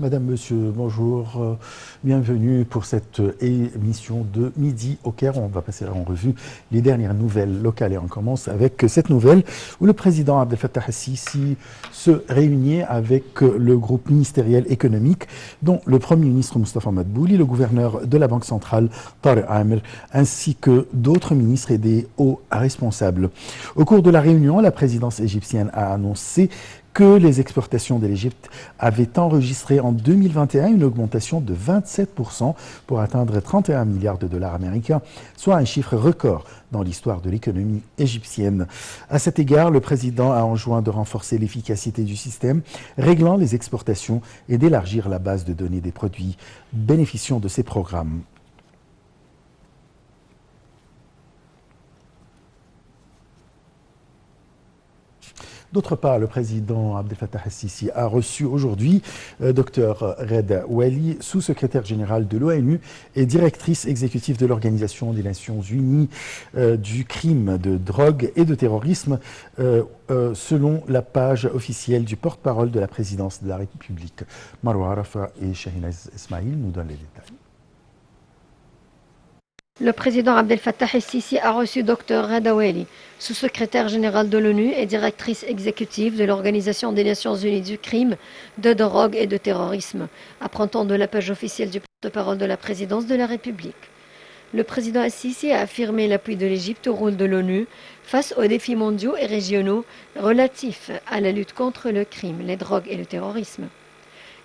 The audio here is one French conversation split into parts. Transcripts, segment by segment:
Madame, Monsieur, bonjour, bienvenue pour cette émission de Midi au Caire. On va passer en revue les dernières nouvelles locales et on commence avec cette nouvelle où le président Abdel Fattah el-Sisi se réunit avec le groupe ministériel économique dont le Premier ministre Moustapha Madbouli, le gouverneur de la Banque centrale Tariq Amr, ainsi que d'autres ministres et des hauts responsables. Au cours de la réunion, la présidence égyptienne a annoncé que les exportations de l'Égypte avaient enregistré en 2021 une augmentation de 27% pour atteindre 31 milliards de dollars américains, soit un chiffre record dans l'histoire de l'économie égyptienne. À cet égard, le président a enjoint de renforcer l'efficacité du système, réglant les exportations et d'élargir la base de données des produits bénéficiant de ces programmes. D'autre part, le président Abdel Fattah el-Sisi a reçu aujourd'hui Dr Reda Ouali, sous-secrétaire général de l'ONU et directrice exécutive de l'Organisation des Nations Unies du crime de drogue et de terrorisme, selon la page officielle du porte-parole de la présidence de la République. Marwa Arafa et Shahinaz Ismail nous donnent les détails. Le président Abdel Fattah el-Sisi a reçu Dr Reda Ouali, sous-secrétaire général de l'ONU et directrice exécutive de l'Organisation des Nations Unies du crime, de drogue et de terrorisme, apprend-on de la page officielle du porte-parole de la présidence de la République. Le président el-Sisi a affirmé l'appui de l'Égypte au rôle de l'ONU face aux défis mondiaux et régionaux relatifs à la lutte contre le crime, les drogues et le terrorisme.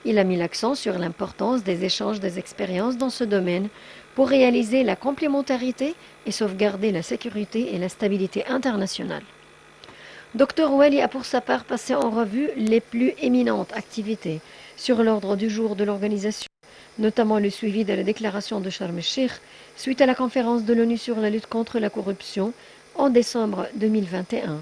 Il a mis l'accent sur l'importance des échanges des expériences dans ce domaine pour réaliser la complémentarité et sauvegarder la sécurité et la stabilité internationale. Dr Ouali a pour sa part passé en revue les plus éminentes activités sur l'ordre du jour de l'organisation, notamment le suivi de la déclaration de Sharm el-Sheikh suite à la conférence de l'ONU sur la lutte contre la corruption en décembre 2021.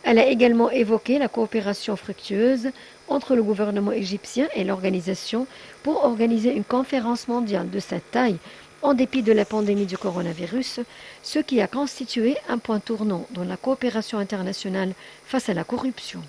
Elle a également évoqué la coopération fructueuse entre le gouvernement égyptien et l'organisation pour organiser une conférence mondiale de cette taille en dépit de la pandémie du coronavirus, ce qui a constitué un point tournant dans la coopération internationale face à la corruption.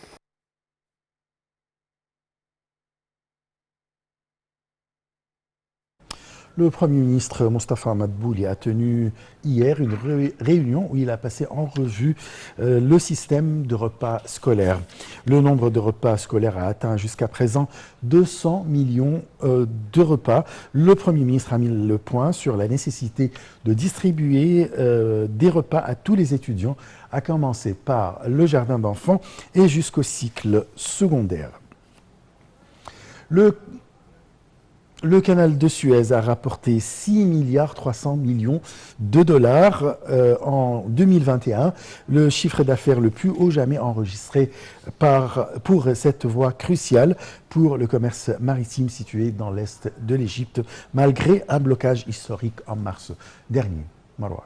Le Premier ministre Moustapha Madbouli a tenu hier une réunion où il a passé en revue le système de repas scolaires. Le nombre de repas scolaires a atteint jusqu'à présent 200 millions de repas. Le Premier ministre a mis le point sur la nécessité de distribuer des repas à tous les étudiants, à commencer par le jardin d'enfants et jusqu'au cycle secondaire. Le canal de Suez a rapporté 6 milliards 300 millions de dollars en 2021, le chiffre d'affaires le plus haut jamais enregistré pour cette voie cruciale pour le commerce maritime situé dans l'est de l'Égypte, malgré un blocage historique en mars dernier. Marwa.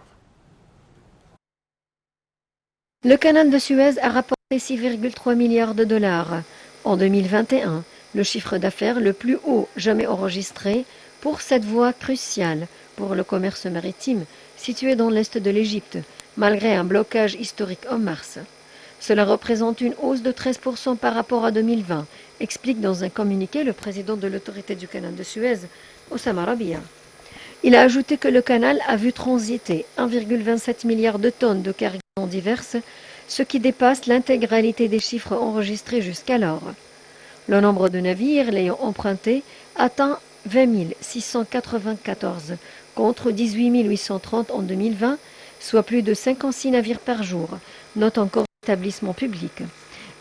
Le canal de Suez a rapporté 6,3 milliards de dollars en 2021. Le chiffre d'affaires le plus haut jamais enregistré pour cette voie cruciale pour le commerce maritime situé dans l'est de l'Égypte, malgré un blocage historique en mars. Cela représente une hausse de 13% par rapport à 2020, explique dans un communiqué le président de l'autorité du canal de Suez, Oussama Rabia. Il a ajouté que le canal a vu transiter 1,27 milliard de tonnes de cargaisons diverses, ce qui dépasse l'intégralité des chiffres enregistrés jusqu'alors. Le nombre de navires l'ayant emprunté atteint 20 694 contre 18 830 en 2020, soit plus de 56 navires par jour, note encore l'établissement public.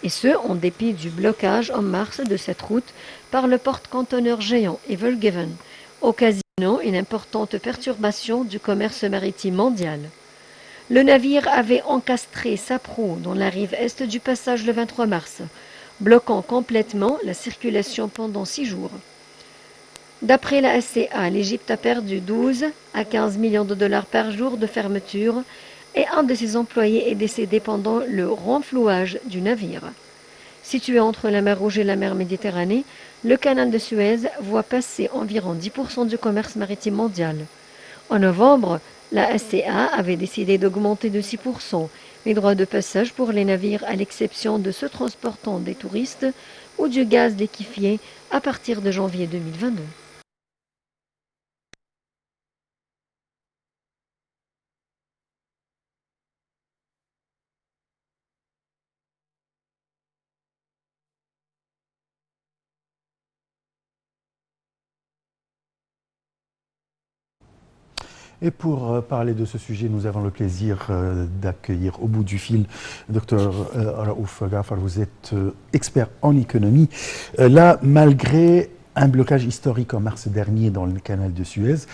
Et ce, en dépit du blocage en mars de cette route par le porte-conteneurs géant Evelgeven, occasionnant une importante perturbation du commerce maritime mondial. Le navire avait encastré sa proue dans la rive est du passage le 23 mars, bloquant complètement la circulation pendant 6 jours. D'après la SCA, l'Égypte a perdu 12 à 15 millions de dollars par jour de fermeture et un de ses employés est décédé pendant le renflouage du navire. Situé entre la mer Rouge et la mer Méditerranée, le canal de Suez voit passer environ 10% du commerce maritime mondial. En novembre, La SCA avait décidé d'augmenter de 6% les droits de passage pour les navires à l'exception de ceux transportant des touristes ou du gaz liquéfié à partir de janvier 2022. Et pour parler de ce sujet, nous avons le plaisir d'accueillir au bout du fil Dr Raouf Ghaffar. Vous êtes expert en économie. Là, malgré un blocage historique en mars dernier dans le canal de Suez,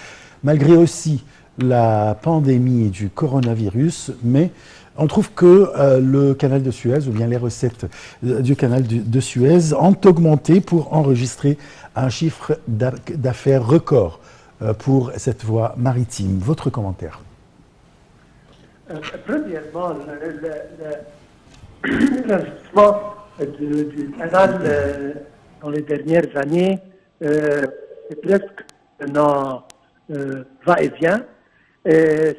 malgré aussi la pandémie du coronavirus, mais on trouve que le canal de Suez, ou bien les recettes du canal de Suez, ont augmenté pour enregistrer un chiffre d'affaires record pour cette voie maritime. Votre commentaire? Premièrement, l'investissement du canal dans les dernières années est presque un va-et-vient.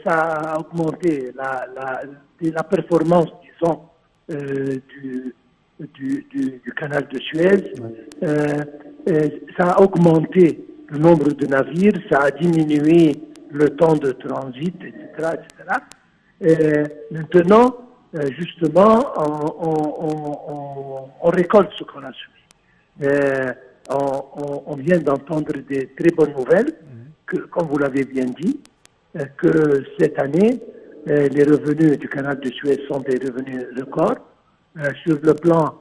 Ça a augmenté la performance, disons, du canal de Suez. Ça a augmenté le nombre de navires, ça a diminué le temps de transit, etc. Maintenant, justement, on récolte ce qu'on a semé. On vient d'entendre des très bonnes nouvelles, que, comme vous l'avez bien dit, que cette année, les revenus du canal de Suez sont des revenus records. Sur le plan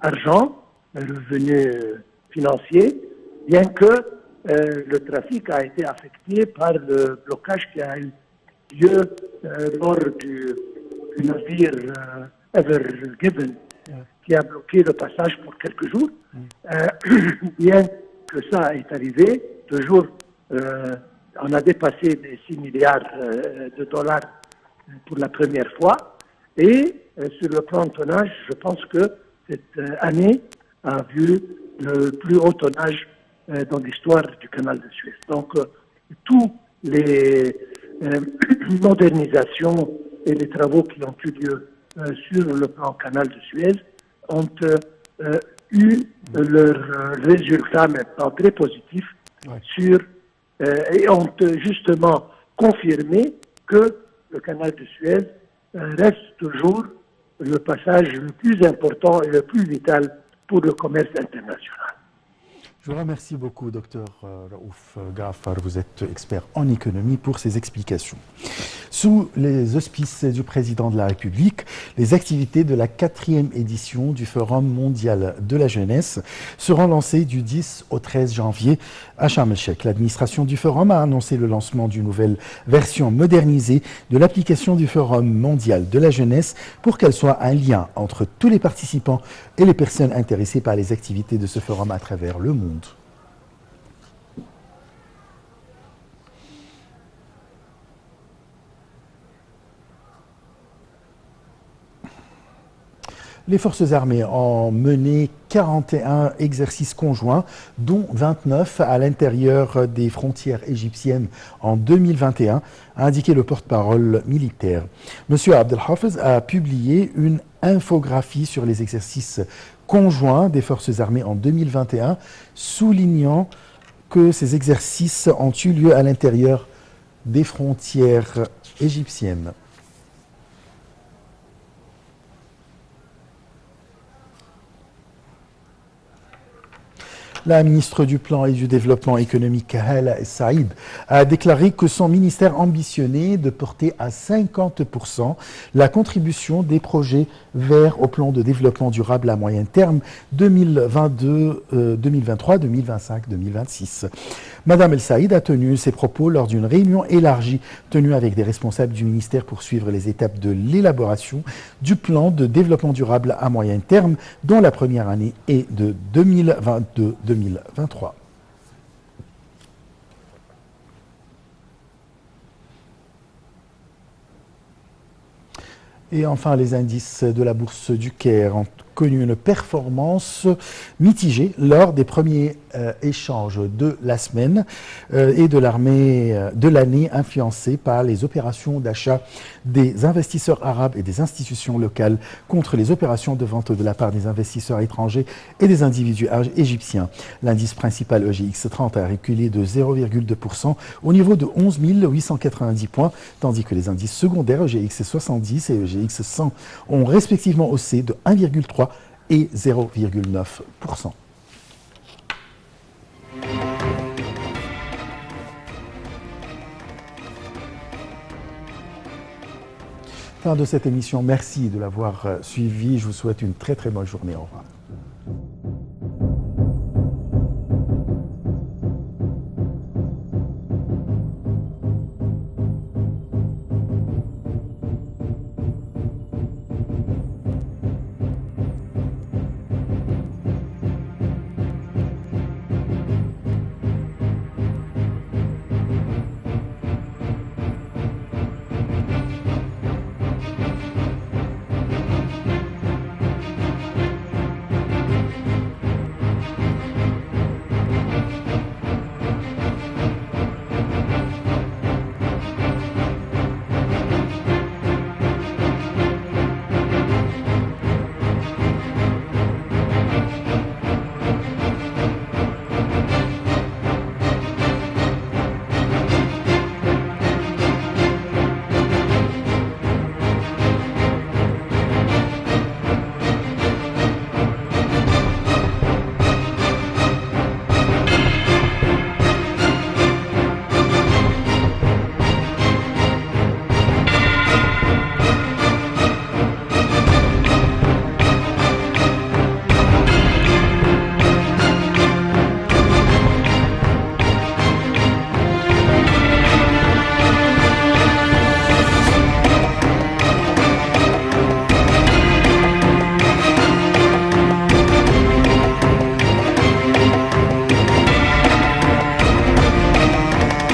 argent, revenus financiers, bien que le trafic a été affecté par le blocage qui a eu lieu lors du navire Ever Given, qui a bloqué le passage pour quelques jours. Bien que ça est arrivé, toujours, on a dépassé les 6 milliards de dollars pour la première fois. Et sur le plan tonnage, je pense que cette année a vu le plus haut tonnage dans l'histoire du canal de Suez. Donc, tous les modernisations et les travaux qui ont eu lieu sur le plan canal de Suez ont eu leurs résultats maintenant très positifs sur, et ont justement confirmé que le canal de Suez reste toujours le passage le plus important et le plus vital pour le commerce international. Je vous remercie beaucoup, Dr Raouf Ghaffar. Vous êtes expert en économie pour ces explications. Sous les auspices du président de la République, les activités de la 4e édition du Forum mondial de la jeunesse seront lancées du 10 au 13 janvier à Sharm el-Sheikh. L'administration du Forum a annoncé le lancement d'une nouvelle version modernisée de l'application du Forum mondial de la jeunesse pour qu'elle soit un lien entre tous les participants et les personnes intéressées par les activités de ce forum à travers le monde. Les forces armées ont mené 41 exercices conjoints, dont 29 à l'intérieur des frontières égyptiennes en 2021, a indiqué le porte-parole militaire. M. Abdelhafez a publié une infographie sur les exercices conjoints des forces armées en 2021, soulignant que ces exercices ont eu lieu à l'intérieur des frontières égyptiennes. La ministre du Plan et du Développement économique, Hala El-Saïd, a déclaré que son ministère ambitionnait de porter à 50% la contribution des projets verts au plan de développement durable à moyen terme 2022, 2023, 2025, 2026. Madame El-Saïd a tenu ses propos lors d'une réunion élargie tenue avec des responsables du ministère pour suivre les étapes de l'élaboration du plan de développement durable à moyen terme, dont la première année est de 2022-2023. Et enfin, les indices de la bourse du Caire ont connu une performance mitigée lors des premiers échanges de la semaine et de l'année influencée par les opérations d'achat des investisseurs arabes et des institutions locales contre les opérations de vente de la part des investisseurs étrangers et des individus égyptiens. L'indice principal EGX 30 a reculé de 0,2% au niveau de 11 890 points, tandis que les indices secondaires EGX 70 et EGX 100 ont respectivement haussé de 1,3 et 0,9%. Fin de cette émission. Merci de l'avoir suivi. Je vous souhaite une très très bonne journée. Au revoir.